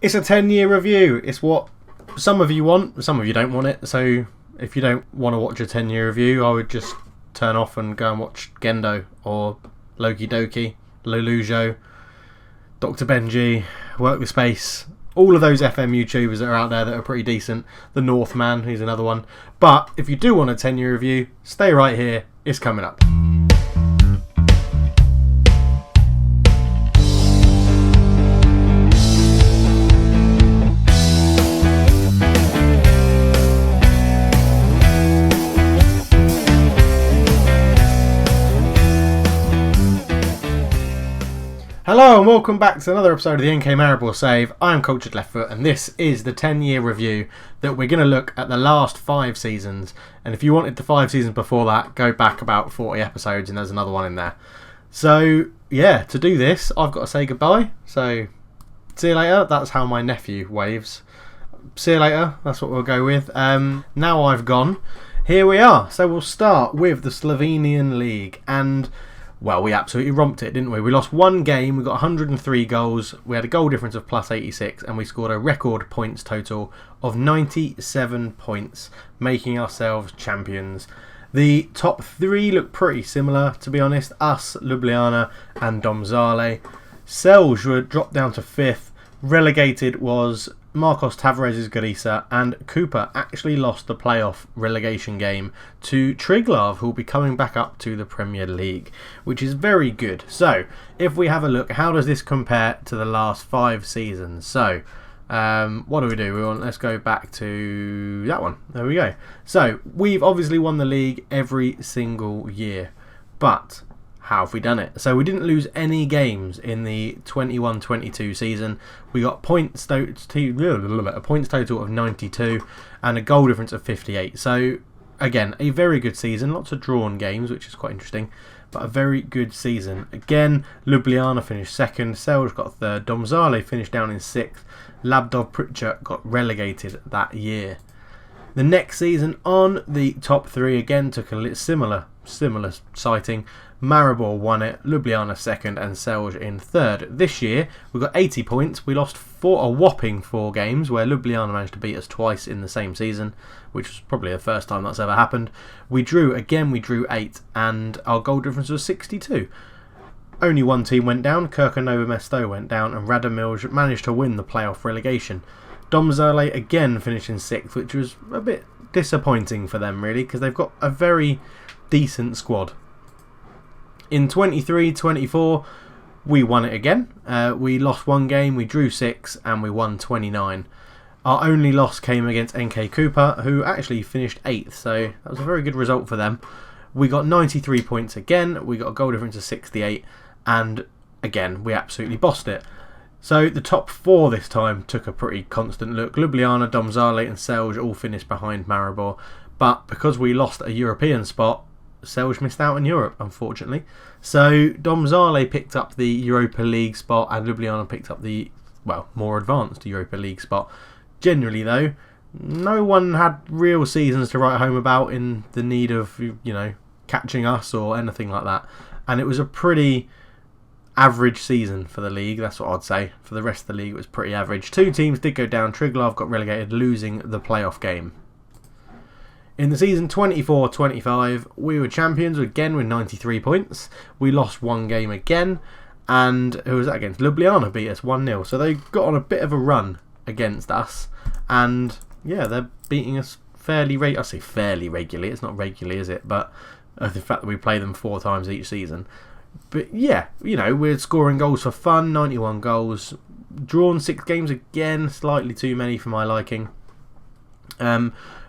It's a 10-year review. It's what some of you want, some of you don't want it. So if you don't want to watch a 10-year review, I would just turn off and go and watch Gendo or Loki Doki, Lulujo, Dr. Benji, Work the Space, all of those FM YouTubers that are out there that are pretty decent. The Northman, who's another one. But if you do want a 10-year review, stay right here. It's coming up. Hello and welcome back to another episode of the NK Maribor Save. I'm Cultured Leftfoot and this is the 10-year review that we're going to look at the last 5 seasons. And if you wanted the 5 seasons before that, go back about 40 episodes and there's another one in there. So yeah, to do this, I've got to say goodbye. So see you later. That's how my nephew waves. See you later. That's what we'll go with. Now I've gone. Here we are. So we'll start with the Slovenian League and... well, we absolutely romped it, didn't we? We lost one game, we got 103 goals, we had a goal difference of plus 86, and we scored a record points total of 97 points, making ourselves champions. The top 3 look pretty similar, to be honest. Us, Ljubljana, and Domžale. Celje were dropped down to 5th. Relegated was Marcos Tavares' Gorica, and Cooper actually lost the playoff relegation game to Triglav, who will be coming back up to the Premier League, which is very good. So, if we have a look, how does this compare to the last 5 seasons? So, what do? Let's go back to that one. There we go. So, we've obviously won the league every single year, but... how have we done it? So we didn't lose any games in the 21-22 season. We got a points total of 92 and a goal difference of 58. So again, a very good season. Lots of drawn games, which is quite interesting, but a very good season. Again, Ljubljana finished 2nd, Celje got 3rd, Domžale finished down in 6th, Labdov Pritcha got relegated that year. The next season on, the top 3 again took a similar sighting. Maribor won it, Ljubljana 2nd and Celje in 3rd. This year we got 80 points. We lost a whopping 4 games where Ljubljana managed to beat us twice in the same season, which was probably the first time that's ever happened. We drew 8 and our goal difference was 62. Only one team went down, Kirkonova Mesto went down and Radomilj managed to win the playoff relegation. Domžale again finished in 6th, which was a bit disappointing for them really, because they've got a very decent squad. In 23-24 we won it again. We lost 1 game, we drew 6 and we won 29. Our only loss came against NK Cooper, who actually finished 8th, so that was a very good result for them. We got 93 points again, we got a goal difference of 68 and again we absolutely bossed it. So the top 4 this time took a pretty constant look. Ljubljana, Domžale and Celje all finished behind Maribor, but because we lost a European spot, Celje missed out in Europe, unfortunately. So Domžale picked up the Europa League spot and Ljubljana picked up the, more advanced Europa League spot. Generally though, no one had real seasons to write home about in the need of, catching us or anything like that. And it was a pretty average season for the league, that's what I'd say. For the rest of the league it was pretty average. 2 teams did go down. Triglav got relegated, losing the playoff game. In the season 24-25, we were champions again with 93 points. We lost 1 game again, and who was that against? Ljubljana beat us 1-0. So they got on a bit of a run against us, and yeah, they're beating us I say fairly regularly. It's not regularly, is it? But the fact that we play them 4 times each season. But yeah, we're scoring goals for fun. 91 goals, drawn 6 games again, slightly too many for my liking.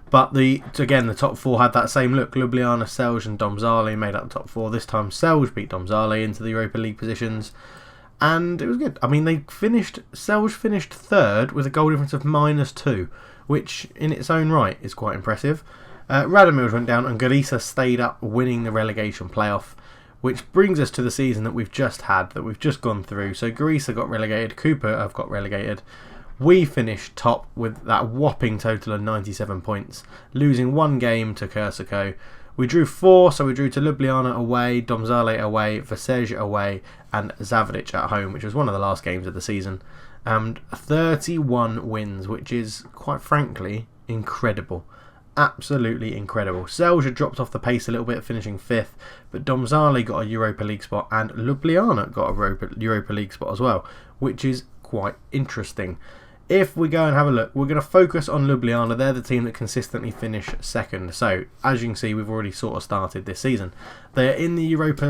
But the top 4 had that same look. Ljubljana, Celje and Domžale made up the top 4. This time Celje beat Domžale into the Europa League positions. And it was good. I mean, Celje finished 3rd with a goal difference of -2, which in its own right is quite impressive. Radomilj went down and Gorica stayed up, winning the relegation playoff. Which brings us to the season that we've just had, that we've just gone through. So Gorica got relegated, Cooper have got relegated. We finished top with that whopping total of 97 points, losing 1 game to Kersako. We drew 4, so we drew to Ljubljana away, Domžale away, Veselje away, and Zavadic at home, which was one of the last games of the season. and 31 wins, which is, quite frankly, incredible. Absolutely incredible. Celje dropped off the pace a little bit, finishing 5th, but Domžale got a Europa League spot and Ljubljana got a Europa League spot as well, which is quite interesting. If we go and have a look, we're going to focus on Ljubljana. They're the team that consistently finish 2nd. So, as you can see, we've already sort of started this season. They're in the Europa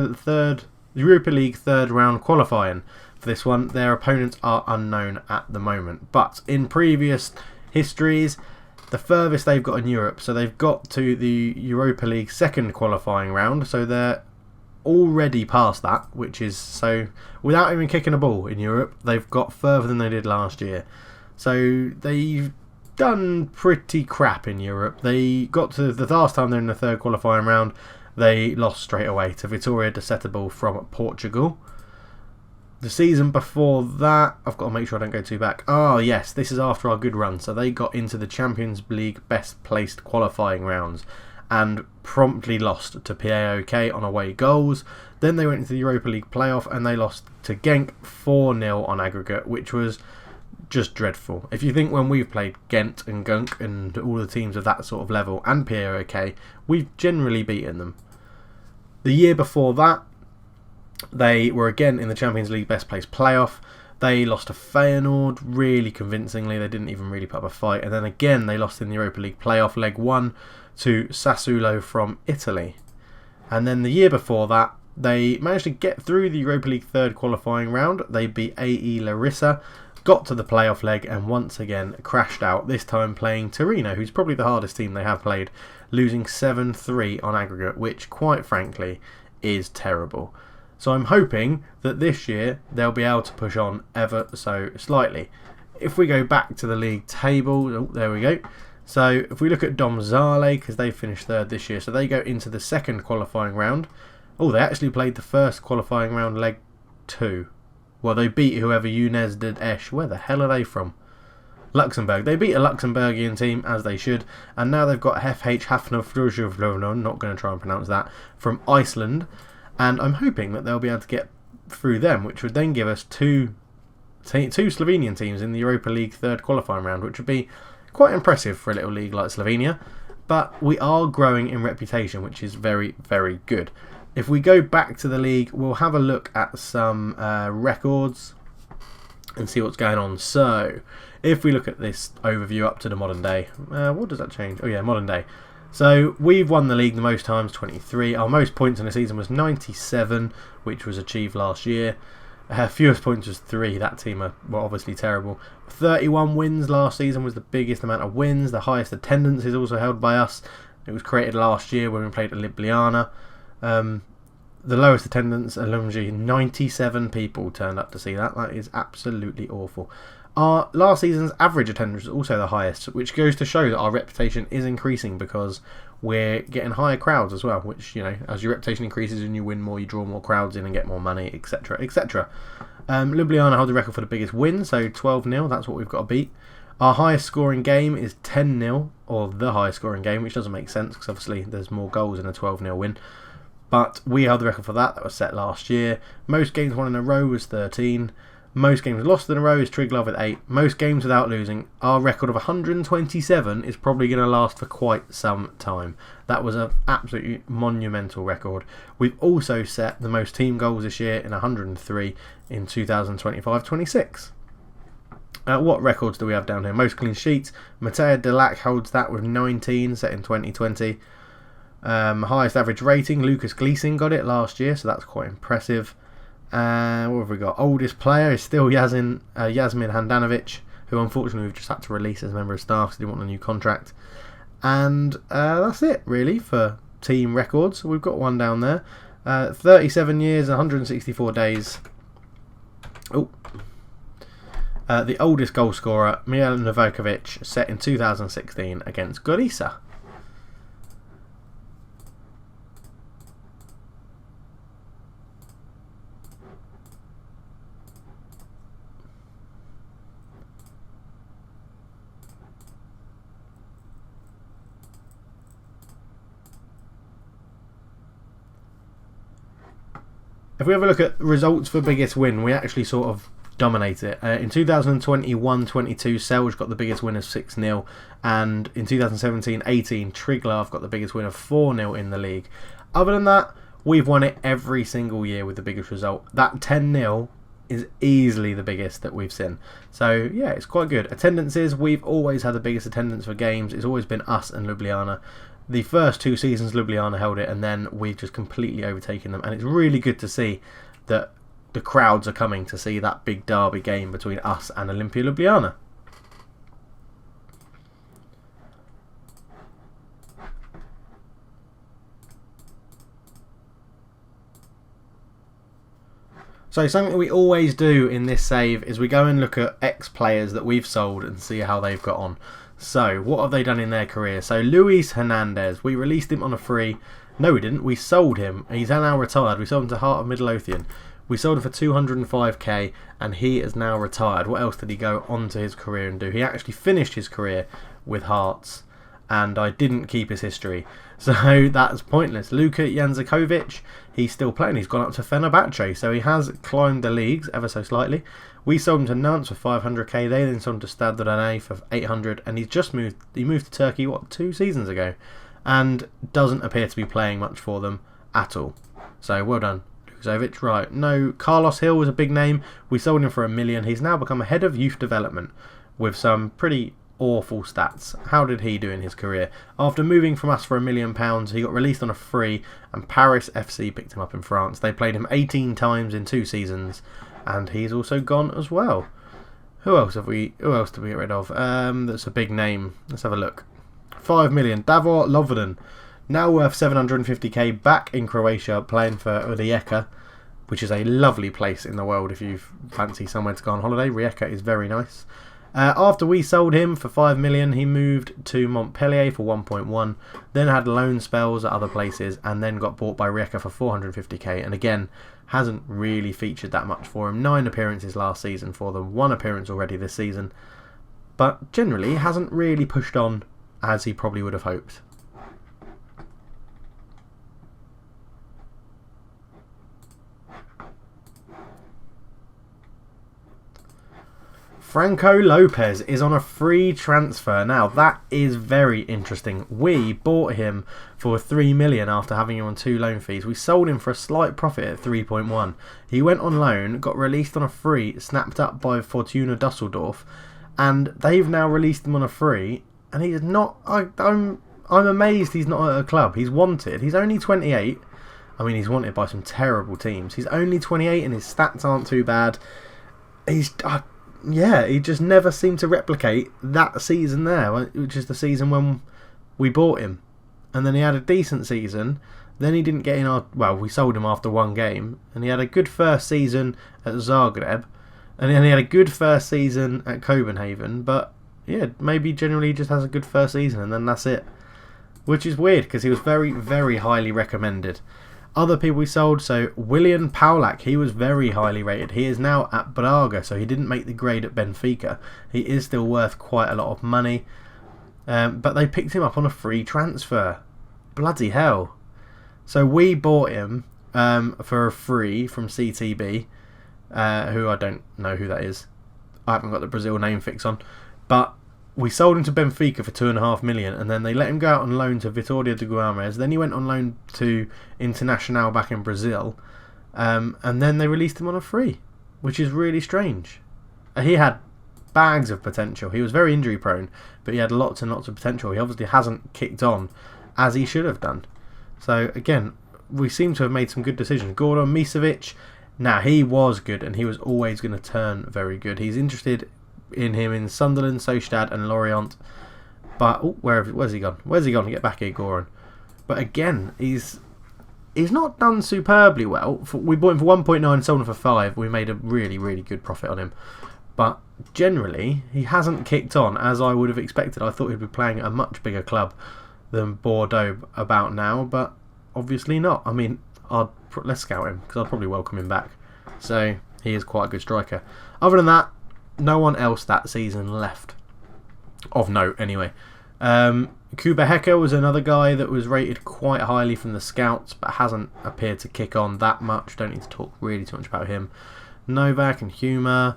League third round qualifying. For this one, their opponents are unknown at the moment. But in previous histories, the furthest they've got in Europe, so they've got to the Europa League second qualifying round, so they're already past that, which is, so without even kicking a ball in Europe, they've got further than they did last year. So they've done pretty crap in Europe. They got to the last time they're in the third qualifying round, they lost straight away to Vitória de Setúbal from Portugal. The season before that, I've got to make sure I don't go too back. Oh yes, this is after our good run. So they got into the Champions League best placed qualifying rounds and promptly lost to PAOK on away goals. Then they went into the Europa League playoff and they lost to Genk 4-0 on aggregate, which was just dreadful. If you think when we've played Ghent and Gunk and all the teams of that sort of level and PAOK, we've generally beaten them. The year before that, they were again in the Champions League best place playoff. They lost to Feyenoord really convincingly. They didn't even really put up a fight. And then again, they lost in the Europa League playoff leg 1 to Sassuolo from Italy. And then the year before that, they managed to get through the Europa League third qualifying round. They beat AE Larissa, got to the playoff leg, and once again crashed out, this time playing Torino, who's probably the hardest team they have played, losing 7-3 on aggregate, which quite frankly is terrible. So I'm hoping that this year they'll be able to push on ever so slightly. If we go back to the league table, oh, there we go. So if we look at Domžale, because they finished 3rd this year, so they go into the second qualifying round. Oh, they actually played the first qualifying round leg 2. Well, they beat whoever Younes did Esch. Where the hell are they from? Luxembourg. They beat a Luxembourgian team, as they should, and now they've got FH Hafnarfjörður, not going to try and pronounce that, from Iceland. And I'm hoping that they'll be able to get through them, which would then give us two Slovenian teams in the Europa League third qualifying round, which would be quite impressive for a little league like Slovenia. But we are growing in reputation, which is very, very good. If we go back to the league, we'll have a look at some records and see what's going on. So, if we look at this overview up to the modern day, what does that change? Oh yeah, modern day. So we've won the league the most times, 23. Our most points in the season was 97, which was achieved last year. Fewest points was 3. That team were obviously terrible. 31 wins last season was the biggest amount of wins. The highest attendance is also held by us. It was created last year when we played at Ljubljana. The lowest attendance at Ljubljana, 97 people turned up to see that. That is absolutely awful. Our last season's average attendance was also the highest, which goes to show that our reputation is increasing because we're getting higher crowds as well, which, you know, as your reputation increases and you win more, you draw more crowds in and get more money, etc, etc. Ljubljana hold the record for the biggest win, so 12-0, that's what we've got to beat. Our highest scoring game is 10-0, or the highest scoring game, which doesn't make sense because obviously there's more goals in a 12-0 win. But we held the record for that was set last year. Most games won in a row was 13. Most games lost in a row is Triglav with 8. Most games without losing. Our record of 127 is probably going to last for quite some time. That was an absolutely monumental record. We've also set the most team goals this year in 103 in 2025-26. What records do we have down here? Most clean sheets. Matej Delac holds that with 19, set in 2020. Highest average rating. Lucas Gleeson got it last year, so that's quite impressive. What have we got? Oldest player is still Yasmin Handanovic, who unfortunately we've just had to release as a member of staff because he didn't want a new contract. And that's it really for team records. We've got one down there. 37 years, 164 days. Oh. The oldest goal scorer, Mijel Novakovic, set in 2016 against Gorica. If we have a look at results for biggest win, we actually sort of dominate it. In 2021-22, Selj got the biggest win of 6-0, and in 2017-18, Triglav got the biggest win of 4-0 in the league. Other than that, we've won it every single year with the biggest result. That 10-0 is easily the biggest that we've seen. So yeah, it's quite good. Attendances, we've always had the biggest attendance for games. It's always been us and Ljubljana. The first 2 seasons Ljubljana held it, and then we've just completely overtaken them, and it's really good to see that the crowds are coming to see that big derby game between us and Olimpia Ljubljana. So something we always do in this save is we go and look at ex-players that we've sold and see how they've got on. So what have they done in their career? So Luis Hernandez, we released him on a free. No, we didn't. We sold him. He's now retired. We sold him to Heart of Midlothian. We sold him for 205k, and he is now retired. What else did he go on to his career and do? He actually finished his career with Hearts, and I didn't keep his history. So that's pointless. Luka Janzakovic, he's still playing. He's gone up to Fenerbahce, so he has climbed the leagues ever so slightly. We sold him to Nantes for 500k. They then sold him to Stade Rennais for 800, and he's just moved. He moved to Turkey, 2 seasons ago, and doesn't appear to be playing much for them at all. So well done. Right, no, Carlos Hill was a big name. We sold him for $1 million. He's now become a head of youth development with some pretty awful stats. How did he do in his career? After moving from us for £1 million, he got released on a free, and Paris FC picked him up in France. They played him 18 times in 2 seasons, and he's also gone as well. Who else did we get rid of? That's a big name. Let's have a look. 5 million. Davor Lovren. Now worth 750k, back in Croatia, playing for Rijeka, which is a lovely place in the world if you fancy somewhere to go on holiday. Rijeka is very nice. After we sold him for 5 million, he moved to Montpellier for 1.1, then had loan spells at other places, and then got bought by Rijeka for 450k, and again, hasn't really featured that much for him. 9 appearances last season for them, 1 appearance already this season, but generally hasn't really pushed on as he probably would have hoped. Franco Lopez is on a free transfer. Now, that is very interesting. We bought him for 3 million after having him on 2 loan fees. We sold him for a slight profit at 3.1. He went on loan, got released on a free, snapped up by Fortuna Dusseldorf, and they've now released him on a free, and he's not... I'm amazed he's not at a club. He's wanted. He's only 28. I mean, he's wanted by some terrible teams. He's only 28 and his stats aren't too bad. Yeah, he just never seemed to replicate that season there, which is the season when we bought him. And then he had a decent season. Then he didn't get in our... Well, we sold him after 1 game. And he had a good first season at Zagreb. And then he had a good first season at Copenhagen. But, yeah, maybe generally just has a good first season and then that's it. Which is weird, because he was very, very highly recommended. Other people we sold, so William Paulak, he was very highly rated. He is now at Braga, so he didn't make the grade at Benfica. He is still worth quite a lot of money. But they picked him up on a free transfer. Bloody hell. So we bought him for a free from CTB, who I don't know who that is. I haven't got the Brazil name fix on. But we sold him to Benfica for 2.5 million, and then they let him go out on loan to Vitória de Guimarães. Then he went on loan to Internacional back in Brazil, and then they released him on a free, which is really strange. He had bags of potential. He was very injury prone, but he had lots and lots of potential. He obviously hasn't kicked on as he should have done. So again, we seem to have made some good decisions. Goran Misevic, now he was good, and he was always going to turn very good. He's interested in him in Sunderland, Sociedad and Lorient, but where's he gone? Where's he gone to get back here, Goran? But again, he's not done superbly well. We bought him for 1.9, sold him for 5. We made a really, really good profit on him, but generally he hasn't kicked on as I would have expected. I thought he'd be playing at a much bigger club than Bordeaux about now, but obviously not. I mean, let's scout him, because I'd probably welcome him back. So he is quite a good striker. Other than that, no one else that season left. Of note, anyway. Kuba Heka was another guy that was rated quite highly from the scouts, but hasn't appeared to kick on that much. Don't need to talk really too much about him. Novak and Humer.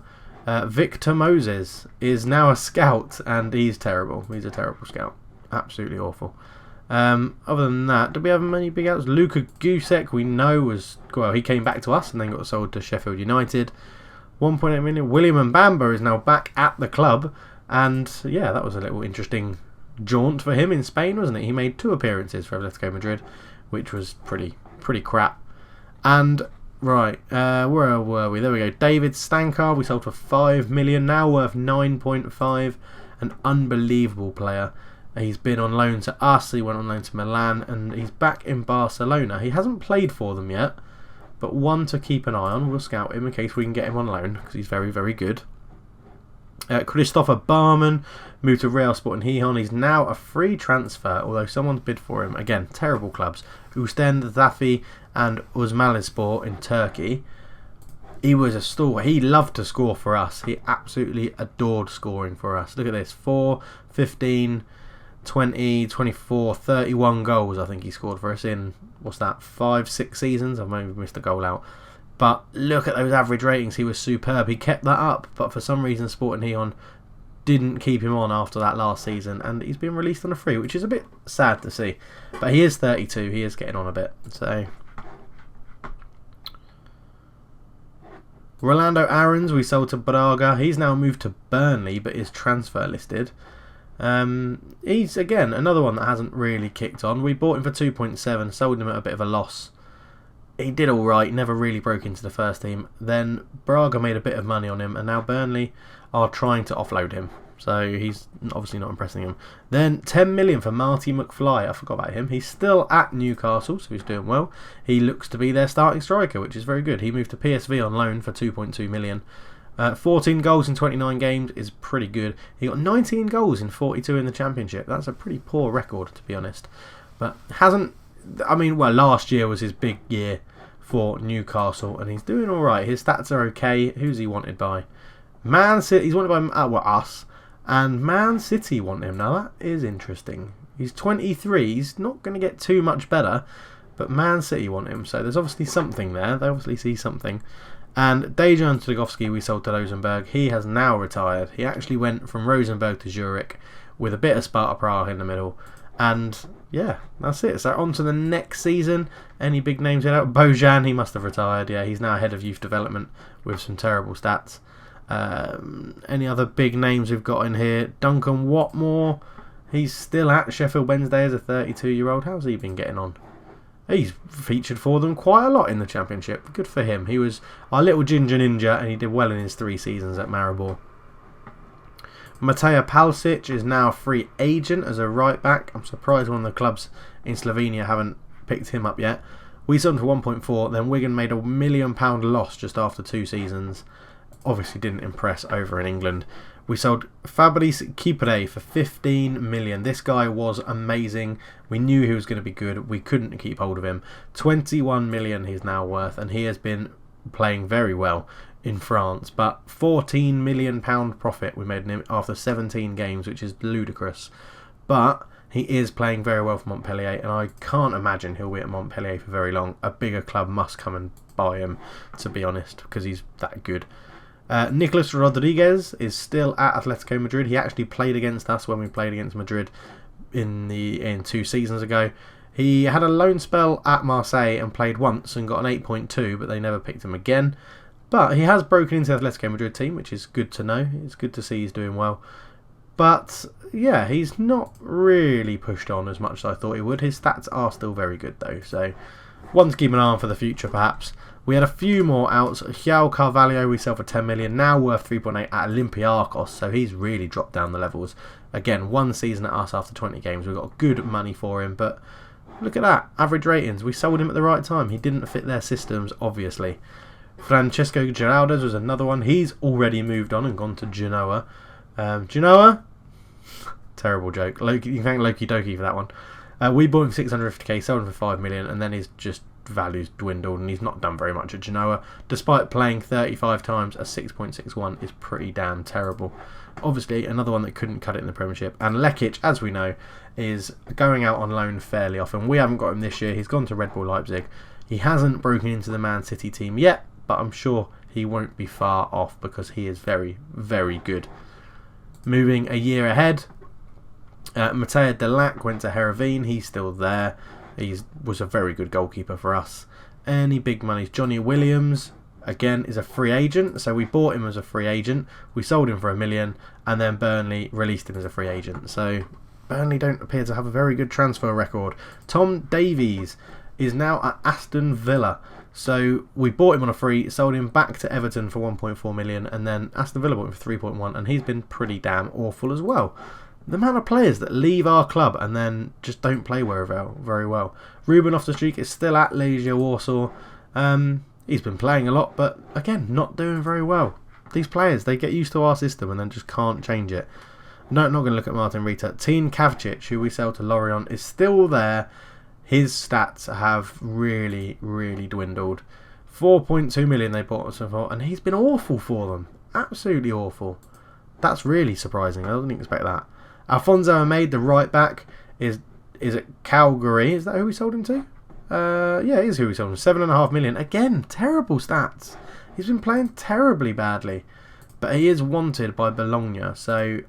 Victor Moses is now a scout, and he's terrible. He's a terrible scout. Absolutely awful. Other than that, do we have many big outs? Luka Gusek, we know, he came back to us and then got sold to Sheffield United. 1.8 million. William Mbamba is now back at the club, and yeah, that was a little interesting jaunt for him in Spain, wasn't it? He made 2 appearances for Atletico Madrid, which was pretty crap. And right, where were we? There we go. David Stankar, we sold for 5 million, now worth 9.5. An unbelievable player. He's been on loan to us, he went on loan to Milan, and he's back in Barcelona. He hasn't played for them yet, but one to keep an eye on. We'll scout him in case we can get him on loan, because he's very, very good. Christopher Barman moved to Real Sporting Gijón. He's now a free transfer, although someone's bid for him. Again, terrible clubs. Ustend, Zafi and Uzmalispor in Turkey. He was a stalwart. He loved to score for us. He absolutely adored scoring for us. Look at this. 4, 15, 20, 24, 31 goals I think he scored for us in, 5, 6 seasons? I've maybe missed a goal out. But look at those average ratings. He was superb. He kept that up, but for some reason Sporting Gijón didn't keep him on after that last season, and he's been released on a free, which is a bit sad to see. But he is 32. He is getting on a bit. So Rolando Aarons we sold to Braga. He's now moved to Burnley, but is transfer listed. He's again another one that hasn't really kicked on. We bought him for 2.7, sold him at a bit of a loss. He did alright, never really broke into the first team. Then Braga made a bit of money on him, and now Burnley are trying to offload him. So he's obviously not impressing him. Then 10 million for Marty McFly. I forgot about him. He's still at Newcastle, so he's doing well. He looks to be their starting striker, which is very good. He moved to PSV on loan for 2.2 million. 14 goals in 29 games is pretty good. He got 19 goals in 42 in the Championship. That's a pretty poor record, to be honest. But last year was his big year for Newcastle, and he's doing alright. His stats are okay. Who's he wanted by? Man City. He's wanted by us, and Man City want him. Now that is interesting. He's 23. He's not going to get too much better, but Man City want him. So there's obviously something there. They obviously see something. And Dejan Sligovski we sold to Rosenborg. He has now retired. He actually went from Rosenborg to Zurich with a bit of Sparta Prague in the middle. And yeah, that's it. So on to the next season. Any big names in out? Bojan, he must have retired. Yeah, he's now head of youth development with some terrible stats. Any other big names we've got in here? Duncan Watmore. He's still at Sheffield Wednesday as a 32-year-old. How's he been getting on? He's featured for them quite a lot in the Championship. Good for him. He was our little ginger ninja, and he did well in his 3 seasons at Maribor. Mateja Palcic is now a free agent as a right back. I'm surprised one of the clubs in Slovenia haven't picked him up yet. We sold him for 1.4. Then Wigan made £1 million loss just after 2 seasons. Obviously didn't impress over in England. We sold Fabrice Kipre for 15 million. This guy was amazing. We knew he was going to be good. We couldn't keep hold of him. 21 million he's now worth, and he has been playing very well in France. But £14 million profit we made him after 17 games, which is ludicrous. But he is playing very well for Montpellier, and I can't imagine he'll be at Montpellier for very long. A bigger club must come and buy him, to be honest, because he's that good. Nicolas Rodriguez is still at Atletico Madrid. He actually played against us when we played against Madrid in 2 seasons ago. He had a loan spell at Marseille and played once and got an 8.2, but they never picked him again. But he has broken into the Atletico Madrid team, which is good to know. It's good to see he's doing well. But yeah, he's not really pushed on as much as I thought he would. His stats are still very good though, so one to keep an eye on for the future perhaps. We had a few more outs. João Carvalho we sell for 10 million, now worth 3.8 at Olympiacos, so he's really dropped down the levels. Again, 1 season at us after 20 games. We got good money for him, but look at that. Average ratings. We sold him at the right time. He didn't fit their systems, obviously. Francesco Giraldes was another one. He's already moved on and gone to Genoa. Genoa? Terrible joke. Loki, you can thank Loki Doki for that one. We bought him 650k, sold him for 5 million, and then his just values dwindled, and he's not done very much at Genoa. Despite playing 35 times, a 6.61 is pretty damn terrible. Obviously, another one that couldn't cut it in the Premiership. And Lekic, as we know, is going out on loan fairly often. We haven't got him this year. He's gone to Red Bull Leipzig. He hasn't broken into the Man City team yet, but I'm sure he won't be far off because he is very, very good. Moving a year ahead, Mateo Delac went to Heerenveen. He's still there. He was a very good goalkeeper for us. Any big monies? Johnny Williams, again, is a free agent. So we bought him as a free agent. We sold him for $1 million. And then Burnley released him as a free agent. So Burnley don't appear to have a very good transfer record. Tom Davies is now at Aston Villa. So we bought him on a free, sold him back to Everton for 1.4 million, and then Aston Villa bought him for 3.1, and he's been pretty damn awful as well. The amount of players that leave our club and then just don't play very well. Ruben Loftus-Cheek is still at Legia Warsaw. He's been playing a lot, but again, not doing very well. These players, they get used to our system and then just can't change it. No, not going to look at Martin Rita. Tin Kavcic, who we sell to Lorient, is still there. His stats have really, really dwindled. 4.2 million they bought us for, and he's been awful for them. Absolutely awful. That's really surprising. I didn't expect that. Alfonso Ahmed, the right back, is at Calgary. Is that who we sold him to? Yeah, it is who we sold him. 7.5 million. Again, terrible stats. He's been playing terribly badly, but he is wanted by Bologna. So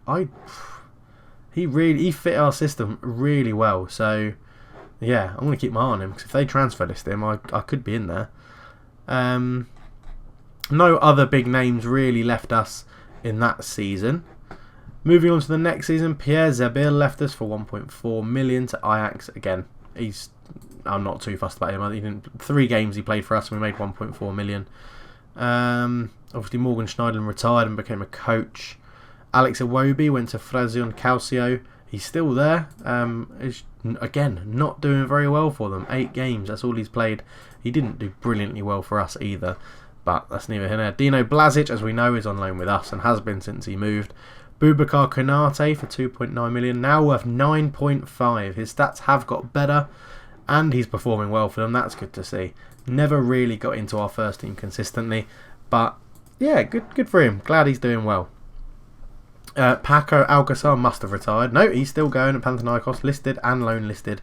he fit our system really well. So yeah, I'm going to keep my eye on him, because if they transfer list him, I could be in there. No other big names really left us in that season. Moving on to the next season, Pierre Zabil left us for 1.4 million to Ajax. Again, I'm not too fussed about him. 3 games he played for us and we made 1.4 million. Obviously Morgan Schneiderlin retired and became a coach. Alex Iwobi went to Frazione Calcio. He's still there. Is again not doing very well for them. 8 games, that's all he's played. He didn't do brilliantly well for us either, but that's neither here nor there. Dino Blazic, as we know, is on loan with us and has been since he moved. Boubacar Konate for 2.9 million, now worth 9.5. His stats have got better and he's performing well for them. That's good to see. Never really got into our first team consistently, but yeah, good for him. Glad he's doing well. Paco Alcázar must have retired. No, he's still going at Panathinaikos, listed and loan listed.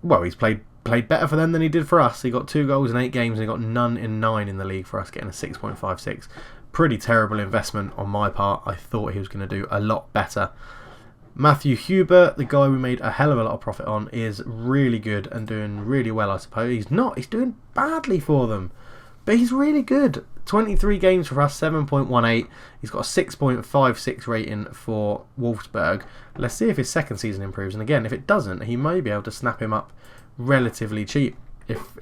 Well, he's played better for them than he did for us. He got 2 goals in 8 games and he got none in 9 in the league for us, getting a 6.56. Pretty terrible investment on my part. I thought he was going to do a lot better. Matthew Hubert, the guy we made a hell of a lot of profit on, is really good and doing really well, I suppose. He's not. He's doing badly for them, but he's really good. 23 games for us, 7.18. He's got a 6.56 rating for Wolfsburg. Let's see if his second season improves. And again, if it doesn't, he may be able to snap him up relatively cheap.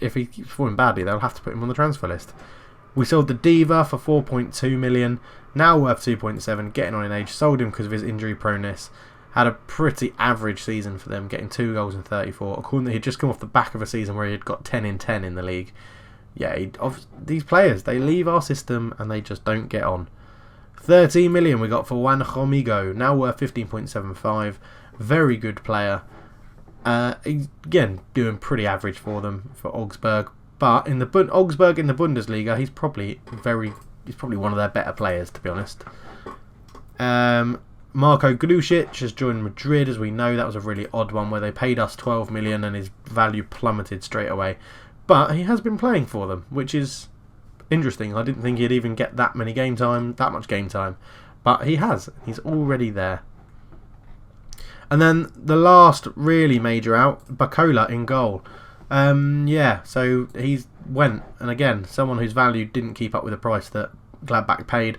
If he keeps performing badly, they'll have to put him on the transfer list. We sold the Diva for 4.2 million, now worth 2.7, getting on in age. Sold him because of his injury proneness. Had a pretty average season for them, getting 2 goals in 34. According to he'd just come off the back of a season where he had got 10 in 10 in the league. Yeah, these players, they leave our system and they just don't get on. 13 million we got for Juan Jomigo, now worth 15.75. Very good player. Again, doing pretty average for them, for Augsburg. But in the Augsburg in the Bundesliga, he's probably one of their better players, to be honest. Marko Glušić has joined Madrid, as we know. That was a really odd one where they paid us 12 million and his value plummeted straight away. But he has been playing for them, which is interesting. I didn't think he'd even get that much game time. But he has. He's already there. And then the last really major out, Bacola in goal. Yeah, so he's went, and again, someone whose value didn't keep up with the price that Gladbach paid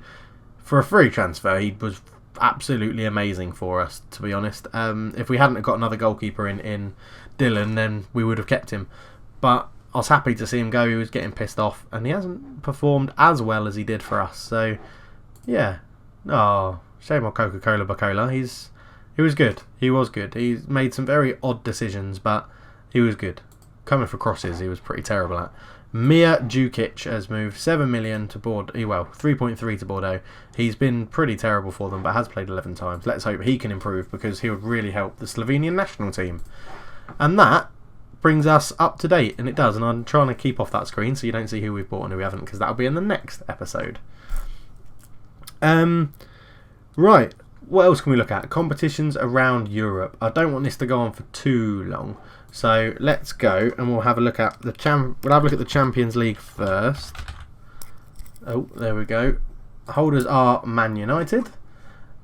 for a free transfer. He was absolutely amazing for us, to be honest. If we hadn't got another goalkeeper in Dylan, then we would have kept him. But I was happy to see him go. He was getting pissed off, and he hasn't performed as well as he did for us. So yeah, shame on Coca-Cola Bacola. He was good. He was good. He's made some very odd decisions, but he was good. Coming for crosses, he was pretty terrible at. Mia Djukic has moved 7 million to Bordeaux. 3.3 to Bordeaux. He's been pretty terrible for them, but has played 11 times. Let's hope he can improve, because he would really help the Slovenian national team. And that brings us up to date, and it does. And I'm trying to keep off that screen so you don't see who we've bought and who we haven't, because that'll be in the next episode. Right. What else can we look at? Competitions around Europe. I don't want this to go on for too long, so let's go and we'll have a look at the Champions League first. Oh, there we go. Holders are Man United.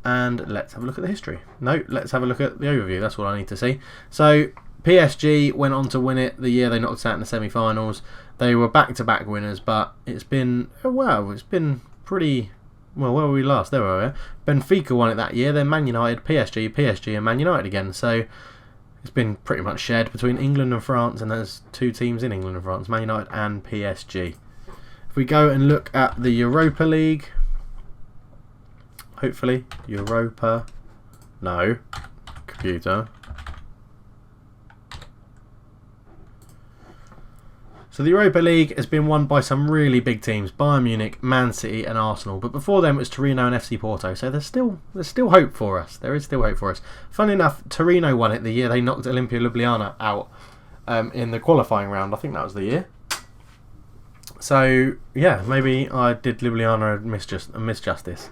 And let's have a look at the history. No, let's have a look at the overview. That's what I need to see. So, PSG went on to win it the year they knocked us out in the semi-finals. They were back-to-back winners, but it's been, it's been pretty... Well, where were we last? There we were. Benfica won it that year, then Man United, PSG and Man United again. So, it's been pretty much shared between England and France, and there's two teams in England and France, Man United and PSG. If we go and look at the Europa League... Hopefully, Europa. No. Computer. So the Europa League has been won by some really big teams. Bayern Munich, Man City and Arsenal. But before them it was Torino and FC Porto. So there's still hope for us. There is still hope for us. Funnily enough, Torino won it the year they knocked Olimpia Ljubljana out in the qualifying round. I think that was the year. So, yeah, maybe I did Ljubljana a misjustice.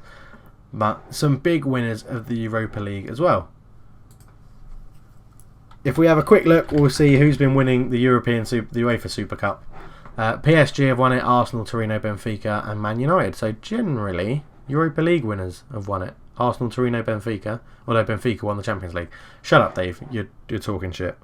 But some big winners of the Europa League as well. If we have a quick look, we'll see who's been winning the UEFA Super Cup. PSG have won it, Arsenal, Torino, Benfica and Man United. So generally, Europa League winners have won it. Arsenal, Torino, Benfica. Although Benfica won the Champions League. Shut up, Dave. You're talking shit.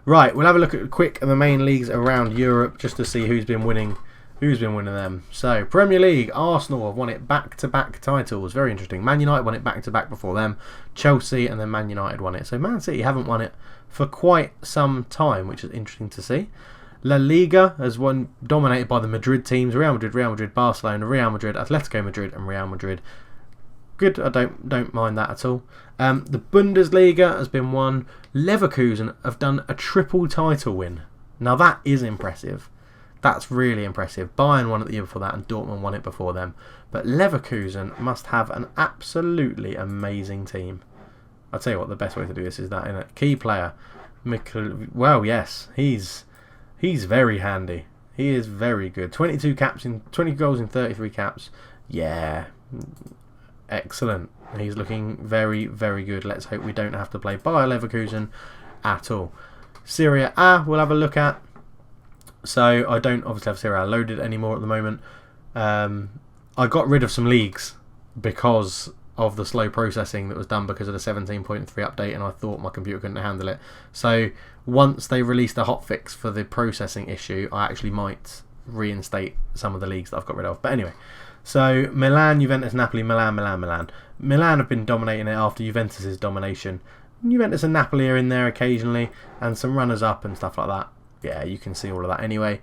Right, we'll have a look at the main leagues around Europe just to see who's been winning them. So, Premier League, Arsenal have won it back-to-back titles. Very interesting. Man United won it back-to-back before them. Chelsea and then Man United won it. So, Man City haven't won it for quite some time, which is interesting to see. La Liga has won, dominated by the Madrid teams. Real Madrid, Barcelona, Real Madrid, Atletico Madrid and Real Madrid. Good, I don't mind that at all. The Bundesliga has been won. Leverkusen have done a triple title win. Now, that is impressive. That's really impressive. Bayern won it the year before that and Dortmund won it before them. But Leverkusen must have an absolutely amazing team. I'll tell you what, the best way to do this is that, innit? Key player. Well, yes, he's very handy. He is very good. 20 goals in 33 caps. Yeah. Excellent. He's looking very, very good. Let's hope we don't have to play Bayer Leverkusen at all. Serie A we'll have a look at. So I don't obviously have Serie A loaded anymore at the moment. I got rid of some leagues because of the slow processing that was done because of the 17.3 update, and I thought my computer couldn't handle it. So once they release the hotfix for the processing issue, I actually might reinstate some of the leagues that I've got rid of. But anyway, so Milan, Juventus, Napoli, Milan. Milan have been dominating it after Juventus's domination. Juventus and Napoli are in there occasionally, and some runners up and stuff like that. Yeah, you can see all of that anyway.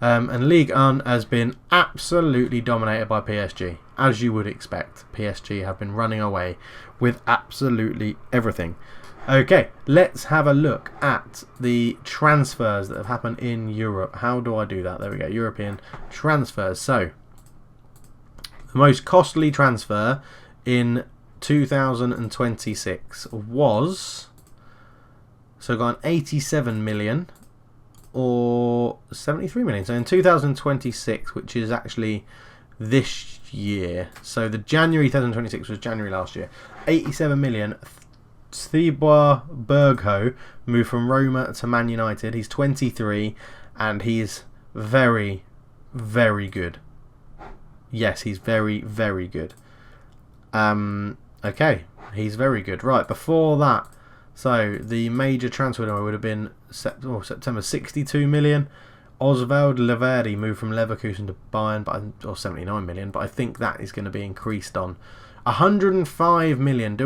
And Ligue 1 has been absolutely dominated by PSG, as you would expect. PSG have been running away with absolutely everything. Okay, let's have a look at the transfers that have happened in Europe. How do I do that? There we go, European transfers. So, the most costly transfer in 2026 was... So, got an 87 million... or 73 million. So in 2026, which is actually this year, so the January 2026 was January last year, 87 million. Thibaut Bergho moved from Roma to Man United. He's 23 and he's very, very good. Yes, he's very, very good. Okay, he's very good. Right, before that, so the major transfer would have been September, 62 million. Oswald Laveri moved from Leverkusen to Bayern, or 79 million, but I think that is going to be increased on 105 million.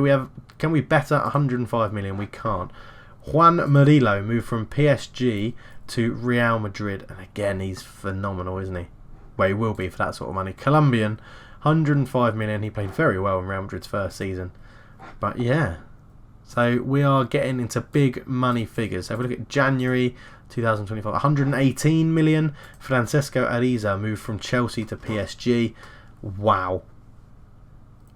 Can we bet at 105 million? We can't. Juan Murillo moved from PSG to Real Madrid, and again he's phenomenal, isn't he? Well, he will be for that sort of money. Colombian, 105 million. He played very well in Real Madrid's first season, but yeah. So we are getting into big money figures. So if we look at January 2025, 118 million. Francesco Ariza moved from Chelsea to PSG. Wow.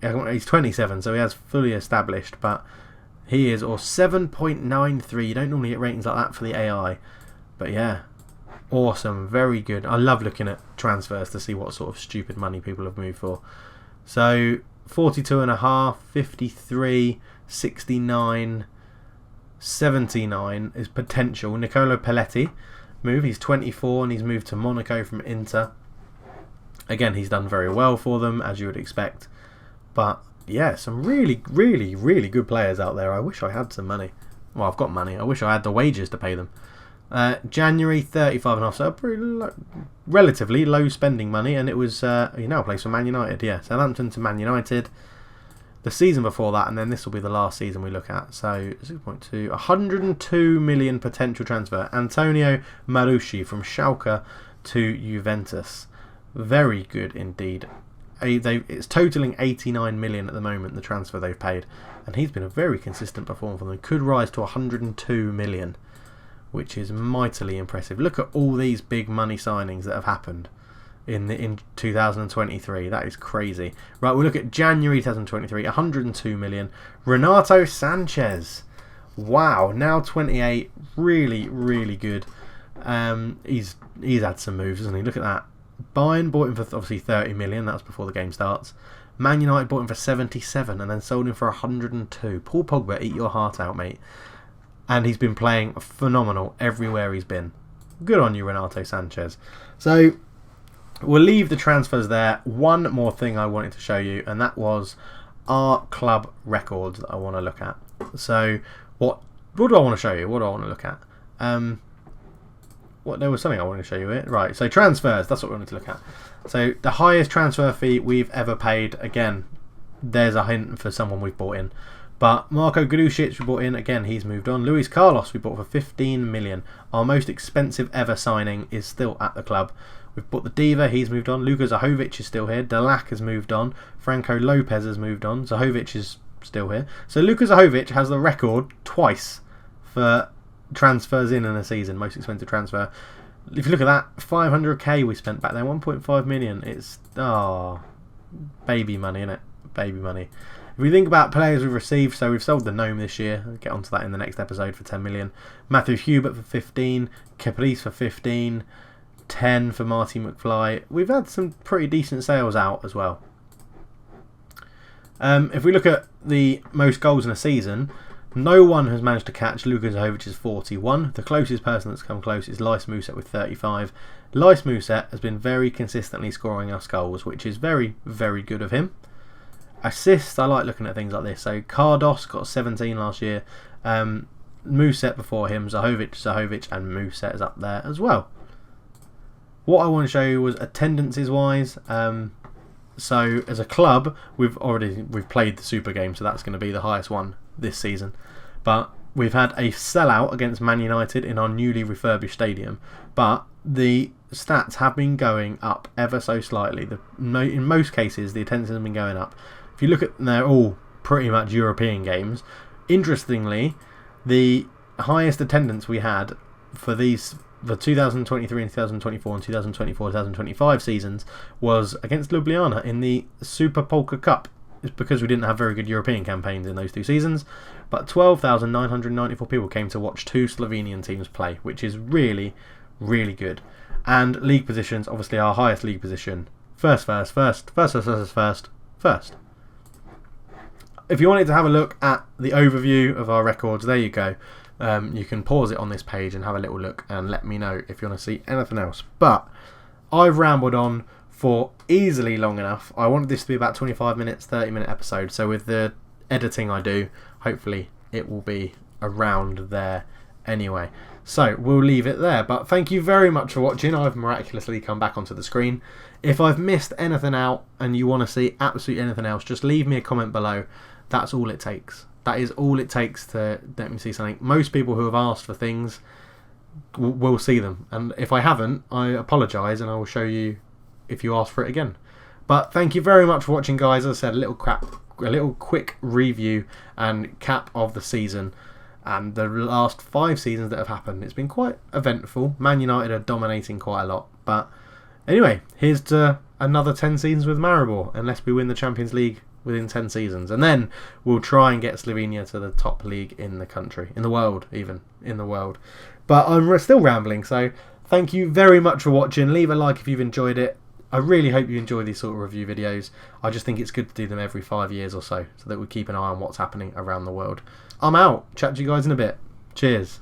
He's 27, so he has fully established, but he is, or 7.93. You don't normally get ratings like that for the AI. But yeah, awesome, very good. I love looking at transfers to see what sort of stupid money people have moved for. So 42.5, 53, 69, 79 is potential. Nicolo Pelletti move. He's 24 and he's moved to Monaco from Inter. Again, he's done very well for them, as you would expect. But yeah, some really, really, really good players out there. I wish I had some money. Well, I've got money. I wish I had the wages to pay them. January, 35.5, so pretty relatively low spending money, and it was he now plays for Man United. Yeah, Southampton to Man United. The season before that, and then this will be the last season we look at. So 6.2, 102 million potential transfer. Antonio Marucci from Schalke to Juventus. Very good indeed. It's totaling 89 million at the moment, the transfer they've paid, and he's been a very consistent performer for them. Could rise to 102 million, which is mightily impressive. Look at all these big money signings that have happened in 2023. That is crazy. Right, we'll look at January 2023, 102 million. Renato Sanchez. Wow, now 28. Really, really good. He's had some moves, hasn't he? Look at that. Bayern bought him for obviously 30 million. That was before the game starts. Man United bought him for 77 and then sold him for 102. Paul Pogba, eat your heart out, mate. And he's been playing phenomenal everywhere he's been. Good on you, Renato Sanchez. So we'll leave the transfers there. One more thing I wanted to show you, and that was our club records that I want to look at. So what do I want to show you? What do I want to look at? There was something I wanted to show you here. Right, so transfers, that's what we wanted to look at. So the highest transfer fee we've ever paid, again, there's a hint for someone we've bought in. But Marco Grujic we bought in, again, he's moved on. Luis Carlos we bought for 15 million. Our most expensive ever signing is still at the club. We've bought the Diva, he's moved on. Luka Zahovic is still here. Delac has moved on. Franco Lopez has moved on. Zahovic is still here. So Luka Zahovic has the record twice for transfers in a season, most expensive transfer. If you look at that, 500k we spent back there, 1.5 million. It's baby money, isn't it? Baby money. If we think about players we've received, so we've sold the Gnome this year. I'll get onto that in the next episode for 10 million. Matthew Hubert for 15, Caprice for 15, 10 for Marty McFly. We've had some pretty decent sales out as well. If we look at the most goals in a season, no one has managed to catch Luka Zahovic's 41. The closest person that's come close is Lys Mousset with 35. Lys Mousset has been very consistently scoring us goals, which is very, very good of him. Assists, I like looking at things like this. So Cardos got 17 last year. Mousset before him, Zahovic, and Mousset is up there as well. What I want to show you was attendances wise. So as a club, we've played the Super Game, so that's going to be the highest one this season. But we've had a sellout against Man United in our newly refurbished stadium. But the stats have been going up ever so slightly. In most cases, the attendance has been going up. If you look at, they're all pretty much European games. Interestingly, the highest attendance we had for these, the 2023 and 2024 and 2024-2025 seasons was against Ljubljana in the Super Polka Cup. It's because we didn't have very good European campaigns in those two seasons, but 12,994 people came to watch two Slovenian teams play, which is really, really good. And league positions, obviously our highest league position, first. If you wanted to have a look at the overview of our records, there you go. You can pause it on this page and have a little look and let me know if you want to see anything else. But I've rambled on for easily long enough. I wanted this to be about 25 minutes, 30-minute episode. So with the editing I do, hopefully it will be around there anyway. So we'll leave it there. But thank you very much for watching. I've miraculously come back onto the screen. If I've missed anything out and you want to see absolutely anything else, just leave me a comment below. That's all it takes. That is all it takes to let me see something. Most people who have asked for things will see them. And if I haven't, I apologise and I will show you if you ask for it again. But thank you very much for watching, guys. As I said, a little quick review and cap of the season and the last 5 seasons that have happened. It's been quite eventful. Man United are dominating quite a lot. But anyway, here's to another 10 seasons with Maribor, unless we win the Champions League within 10 seasons, and then we'll try and get Slovenia to the top league in the country, in the world, even in the world. But I'm still rambling, so thank you very much for watching. Leave a like if you've enjoyed it. I really hope you enjoy these sort of review videos. I just think it's good to do them every 5 years or so that we keep an eye on what's happening around the world. I'm out. Chat to you guys in a bit. Cheers.